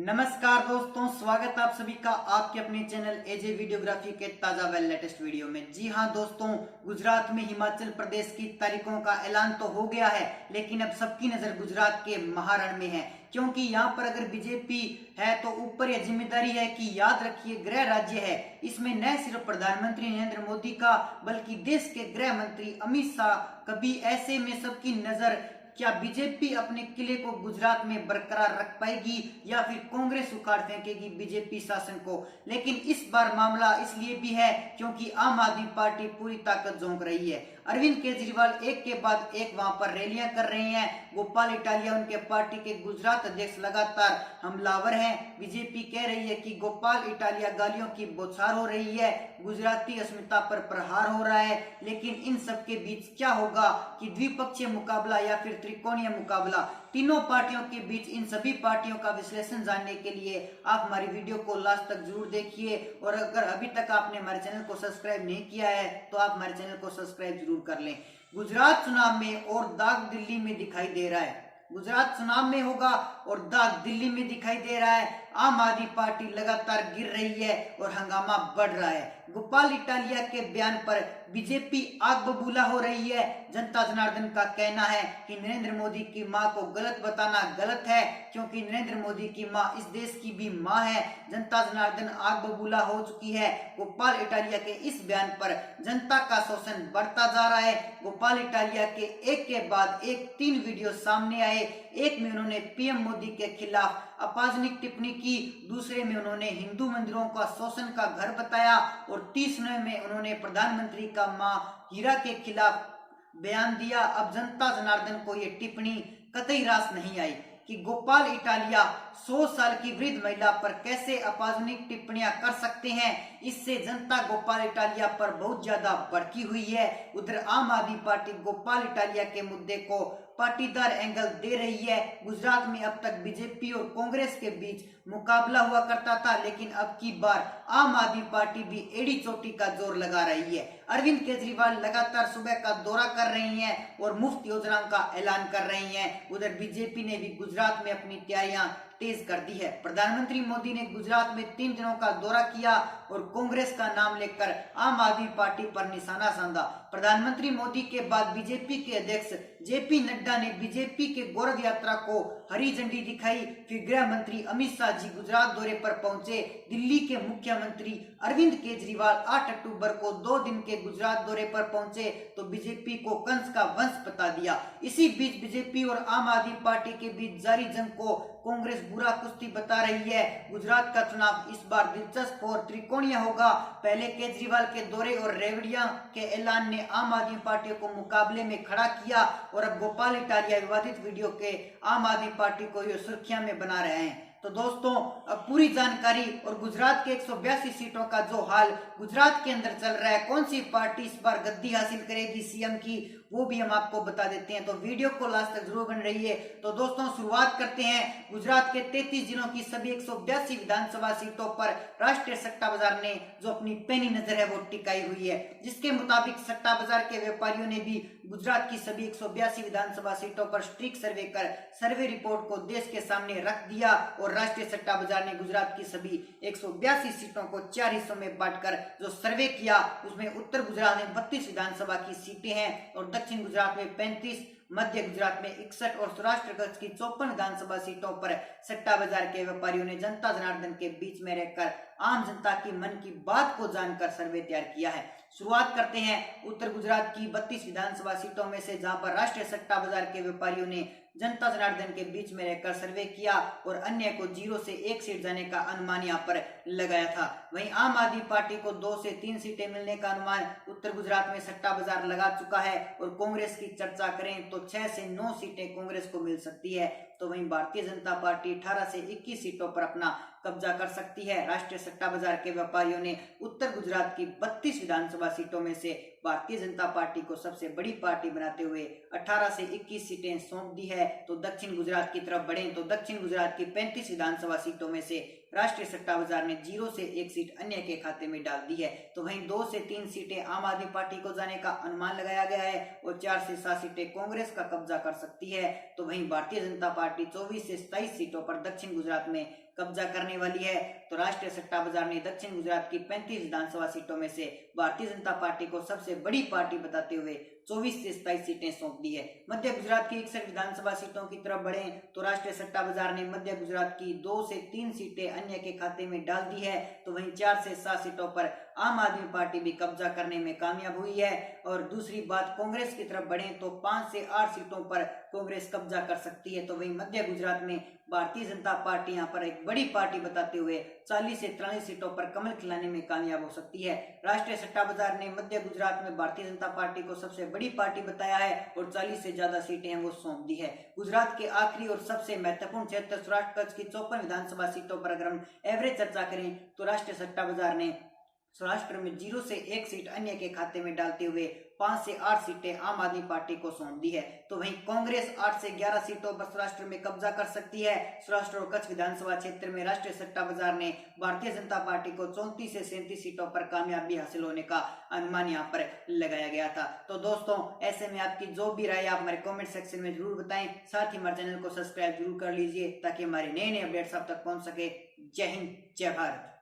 नमस्कार दोस्तों, स्वागत आप सभी का आपके अपने चैनल एजे वीडियोग्राफी के ताजा व लेटेस्ट वीडियो में। जी हां दोस्तों, गुजरात में हिमाचल प्रदेश की तारीखों का ऐलान तो हो गया है, लेकिन अब सबकी नजर गुजरात के महारण में है, क्योंकि यहाँ पर अगर बीजेपी है तो ऊपर यह जिम्मेदारी है कि याद रखिए गृह राज्य है। इसमें न सिर्फ प्रधानमंत्री नरेंद्र मोदी का बल्कि देश के गृह मंत्री अमित शाह कभी। ऐसे में सबकी नजर क्या बीजेपी अपने किले को गुजरात में बरकरार रख पाएगी या फिर कांग्रेस उखाड़ फेंकेगी बीजेपी शासन को। लेकिन इस बार मामला इसलिए भी है क्योंकि आम आदमी पार्टी पूरी ताकत झोंक रही है। अरविंद केजरीवाल एक के बाद एक वहां पर रैलियां कर रहे हैं। गोपाल इटालिया उनके पार्टी के गुजरात अध्यक्ष लगातार हमलावर हैं। बीजेपी कह रही है कि गोपाल इटालिया गालियों की बौछार हो रही है, गुजराती अस्मिता पर प्रहार हो रहा है। लेकिन इन सब के बीच क्या होगा कि द्विपक्षीय मुकाबला या फिर त्रिकोणीय मुकाबला, तीनों पार्टियों के बीच। इन सभी पार्टियों का विश्लेषण जानने के लिए आप हमारी वीडियो को लास्ट तक जरूर देखिए, और अगर अभी तक आपने हमारे चैनल को सब्सक्राइब नहीं किया है तो आप हमारे चैनल को सब्सक्राइब जरूर कर लें। गुजरात चुनाव में और दाग दिल्ली में दिखाई दे रहा है। गुजरात चुनाव में होगा और दाग दिल्ली में दिखाई दे रहा है। आम आदमी पार्टी लगातार गिर रही है और हंगामा बढ़ रहा है। गोपाल इटालिया के बयान पर बीजेपी आग बबूला हो रही है। जनता जनार्दन का कहना है कि नरेंद्र मोदी की मां को गलत बताना गलत है, क्योंकि नरेंद्र मोदी की मां इस देश की भी मां है। जनता जनार्दन आग बबूला हो चुकी है। गोपाल इटालिया के इस बयान पर जनता का शोषण बढ़ता जा रहा है। गोपाल इटालिया के एक के बाद एक 3 वीडियो सामने आए। एक में उन्होंने पीएम मोदी के खिलाफ अपमानजनक टिप्पणी की, दूसरे में उन्होंने हिंदू मंदिरों का शोषण का घर बताया, और तीसरे में उन्होंने प्रधानमंत्री का मां हीरा के खिलाफ बयान दिया। अब जनता जनार्दन को यह टिप्पणी कतई रास नहीं आई कि गोपाल इटालिया 100 साल की वृद्ध महिला पर कैसे अपमानजनक टिप्पणियां कर सकते हैं। इससे जनता गोपाल इटालिया पर बहुत ज्यादा भड़की हुई है। उधर आम आदमी पार्टी गोपाल इटालिया के मुद्दे को पाटीदार एंगल दे रही है। गुजरात में अब तक बीजेपी और कांग्रेस के बीच मुकाबला हुआ करता था, लेकिन अब की बार आम आदमी पार्टी भी एड़ी चोटी का जोर लगा रही है। अरविंद केजरीवाल लगातार सुबह का दौरा कर रही हैं और मुफ्त योजनाओं का ऐलान कर रही हैं। उधर बीजेपी ने भी गुजरात में अपनी तैयारियां तेज कर दी है। प्रधानमंत्री मोदी ने गुजरात में 3 दिनों का दौरा किया और कांग्रेस का नाम लेकर आम आदमी पार्टी पर निशाना साधा। प्रधानमंत्री मोदी के बाद बीजेपी के अध्यक्ष जेपी नड्डा ने बीजेपी के गौरव यात्रा को हरी झंडी दिखाई। फिर गृह मंत्री अमित शाह जी गुजरात दौरे पर पहुंचे। दिल्ली के मुख्यमंत्री अरविंद केजरीवाल 8 अक्टूबर को 2 दिन के गुजरात दौरे पर पहुंचे तो बीजेपी को कंस का वंश बता दिया। इसी बीच बीजेपी और आम आदमी पार्टी के बीच जारी जंग को कांग्रेस बुरा कुश्ती बता रही है। गुजरात का चुनाव इस बार दिलचस्प और त्रिकोणीय होगा। पहले केजरीवाल के दौरे और रेवड़िया के ऐलान ने आम आदमी पार्टी को मुकाबले में खड़ा किया, और अब गोपाल इटालिया विवादित वीडियो के आम आदमी पार्टी को ये सुर्खियां में बना रहे हैं। तो दोस्तों, अब पूरी जानकारी और गुजरात के 182 सीटों का जो हाल गुजरात के अंदर चल रहा है, कौन सी पार्टी इस बार गद्दी हासिल करेगी सीएम की, वो भी हम आपको बता देते हैं। तो वीडियो को लास्ट तक जरूर बन रही है। तो दोस्तों, शुरुआत करते हैं। गुजरात के 33 जिलों की सभी 182 विधानसभा सीटों पर राष्ट्रीय सट्टा बाजार ने जो अपनी पैनी नजर है वो टिकाई हुई है, जिसके मुताबिक सट्टा बाजार के व्यापारियों ने भी गुजरात की सभी 182 विधानसभा सीटों पर स्ट्रिक सर्वे कर सर्वे रिपोर्ट को देश के सामने रख दिया, और राष्ट्रीय सट्टा बाजार ने गुजरात की सभी 182 सीटों को 4 हिस्सों में बांटकर जो सर्वे किया, उसमें उत्तर गुजरात में 32 विधानसभा की सीटें हैं, और दक्षिण गुजरात में 35, मध्य गुजरात में 61 और सौराष्ट्र कच्छ की 54 विधानसभा सीटों पर सट्टा बाजार के व्यापारियों ने जनता जनार्दन के बीच में रहकर आम जनता की मन की बात को जानकर सर्वे तैयार किया है। शुरुआत करते हैं उत्तर गुजरात की 32 विधानसभा सीटों में से, जहां पर राष्ट्रीय सट्टा बाजार के व्यापारियों ने जनता जनार्दन के बीच में रहकर सर्वे किया और अन्य को 0 से 1 सीट जाने का अनुमान यहाँ पर लगाया था। वहीं आम आदमी पार्टी को 2 से 3 सीटें मिलने का अनुमान उत्तर गुजरात में सट्टा बाजार लगा चुका है, और कांग्रेस की चर्चा करें तो 6 से 9 सीटें कांग्रेस को मिल सकती है। तो वहीं भारतीय जनता पार्टी 18 से 21 सीटों पर अपना कब्जा कर सकती है। राष्ट्रीय सट्टा बाजार के व्यापारियों ने उत्तर गुजरात की 32 विधानसभा सीटों में से भारतीय जनता पार्टी को सबसे बड़ी पार्टी बनाते हुए 18 से 21 सीटें सौंप दी है। तो दक्षिण गुजरात की तरफ बढ़ें तो दक्षिण गुजरात की 35 विधानसभा सीटों में से राष्ट्रीय सट्टा बाजार ने 0 से 1 सीट अन्य के खाते में डाल दी है। तो वहीं 2 से 3 सीटें आम आदमी पार्टी को जाने का अनुमान लगाया गया है और 4 से 7 सीटें कांग्रेस का कब्जा कर सकती है। तो वहीं भारतीय जनता पार्टी 24 से 27 सीटों पर दक्षिण गुजरात में कब्जा करने वाली है। तो राष्ट्रीय सट्टा बाजार ने दक्षिण गुजरात की 35 विधानसभा सीटों में से भारतीय जनता पार्टी को सबसे बड़ी पार्टी बताते हुए 24 से 27 सीटें सौंप दी है। मध्य गुजरात की 61 विधानसभा सीटों की तरफ बढ़े तो राष्ट्रीय सट्टा बाजार ने मध्य गुजरात की 2 से 3 सीटें अन्य के खाते में डाल दी है। तो वहीं 4 से 7 सीटों पर आम आदमी पार्टी भी कब्जा करने में कामयाब हुई है। और दूसरी बात कांग्रेस की तरफ बढ़े तो 5 से 8 सीटों पर कांग्रेस कब्जा कर सकती है। तो वहीं मध्य गुजरात में भारतीय जनता पार्टी यहाँ पर एक बड़ी पार्टी बताते हुए 40 से 43 सीटों पर कमल खिलाने में कामयाब हो सकती है। राष्ट्रीय सट्टा बाजार ने मध्य गुजरात में भारतीय जनता पार्टी को सबसे बड़ी पार्टी बताया है और 40 से ज्यादा सीटें हैं वो सौंप दी है। गुजरात के आखिरी और सबसे महत्वपूर्ण क्षेत्र सौराष्ट्र कच्छ की 54 विधानसभा सीटों पर अगर हम एवरेज चर्चा करें तो राष्ट्रीय सट्टा बाजार ने सौराष्ट्र में 0 से 1 सीट अन्य के खाते में डालते हुए 5 से 8 सीटें आम आदमी पार्टी को सौंप दी है। तो वहीं कांग्रेस 8 से 11 सीटों पर सौराष्ट्र में कब्जा कर सकती है। सौराष्ट्र और कच्छ विधानसभा क्षेत्र में राष्ट्रीय सट्टा बाजार ने भारतीय जनता पार्टी को 34 से 37 सीटों पर कामयाबी हासिल होने का अनुमान यहाँ पर लगाया गया था। तो दोस्तों ऐसे में आपकी जो भी राय आप हमारे कॉमेंट सेक्शन में जरूर बताएं। साथ ही हमारे चैनल को सब्सक्राइब जरूर कर लीजिए ताकि हमारे नए नए अपडेट्स आप तक पहुंच सके। जय हिंद, जय भारत।